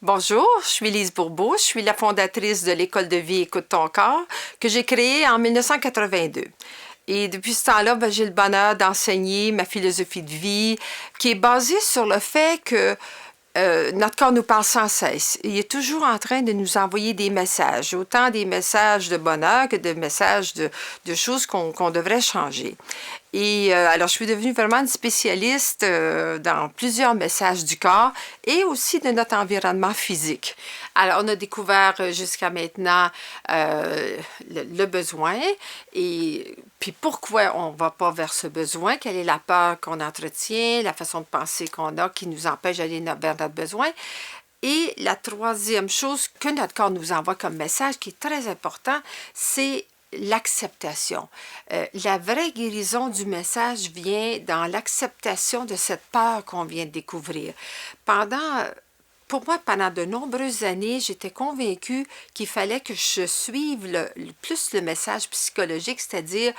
Bonjour, je suis Lise Bourbeau, je suis la fondatrice de l'École de vie Écoute ton corps que j'ai créée en 1982. Et depuis ce temps-là, j'ai le bonheur d'enseigner ma philosophie de vie qui est basée sur le fait que notre corps nous parle sans cesse. Il est toujours en train de nous envoyer des messages, autant des messages de bonheur que des messages de choses qu'on devrait changer. Et alors, je suis devenue vraiment une spécialiste dans plusieurs messages du corps et aussi de notre environnement physique. Alors, on a découvert jusqu'à maintenant le besoin et puis pourquoi on ne va pas vers ce besoin, quelle est la peur qu'on entretient, la façon de penser qu'on a qui nous empêche d'aller vers notre besoin. Et la troisième chose que notre corps nous envoie comme message, qui est très important, c'est l'acceptation. La vraie guérison du message vient dans l'acceptation de cette peur qu'on vient de découvrir. Pour moi, pendant de nombreuses années, j'étais convaincue qu'il fallait que je suive plus le message psychologique, c'est-à-dire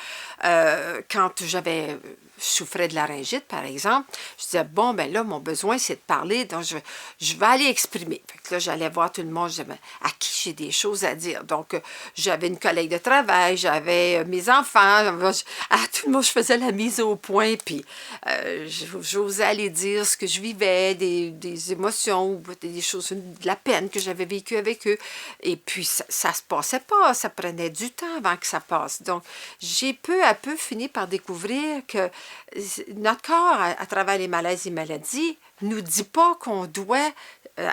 quand je souffrais de laryngite, par exemple, je disais, bon, ben là, mon besoin, c'est de parler, donc je vais aller exprimer. Fait que là, j'allais voir tout le monde, je disais, ben, à qui j'ai des choses à dire? Donc, j'avais une collègue de travail, j'avais mes enfants, à tout le monde, je faisais la mise au point, puis j'osais aller dire ce que je vivais, des émotions, ou des choses, de la peine que j'avais vécue avec eux. Et puis, ça se passait pas, ça prenait du temps avant que ça passe. Donc, j'ai peu à peu fini par découvrir que notre corps, à travers les malaises et maladies, nous dit pas qu'on doit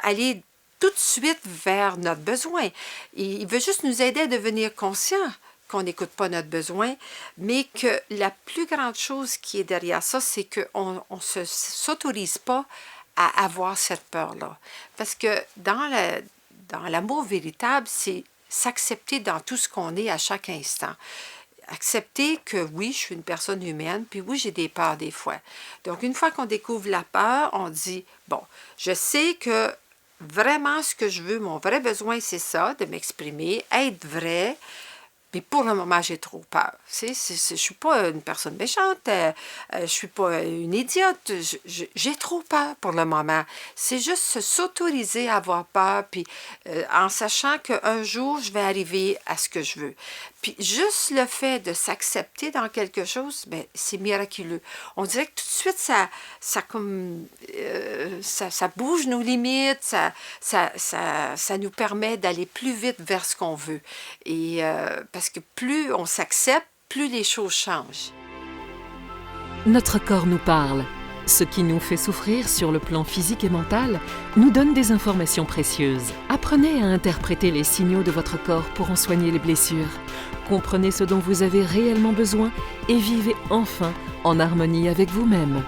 aller tout de suite vers notre besoin. Il veut juste nous aider à devenir conscients qu'on n'écoute pas notre besoin, mais que la plus grande chose qui est derrière ça, c'est qu'on ne s'autorise pas à avoir cette peur-là. Parce que dans l'amour véritable, c'est s'accepter dans tout ce qu'on est à chaque instant. Accepter que oui, je suis une personne humaine, puis oui, j'ai des peurs des fois. Donc, une fois qu'on découvre la peur, on dit, bon, je sais que vraiment ce que je veux, mon vrai besoin, c'est ça, de m'exprimer, être vrai. Mais pour le moment, j'ai trop peur. Je ne suis pas une personne méchante, je ne suis pas une idiote. J'ai trop peur pour le moment. C'est juste s'autoriser à avoir peur, puis en sachant qu'un jour, je vais arriver à ce que je veux. Puis juste le fait de s'accepter dans quelque chose, ben, c'est miraculeux. On dirait que tout de suite, ça bouge nos limites, ça nous permet d'aller plus vite vers ce qu'on veut. Et parce que plus on s'accepte, plus les choses changent. Notre corps nous parle. Ce qui nous fait souffrir sur le plan physique et mental nous donne des informations précieuses. Apprenez à interpréter les signaux de votre corps pour en soigner les blessures. Comprenez ce dont vous avez réellement besoin et vivez enfin en harmonie avec vous-même.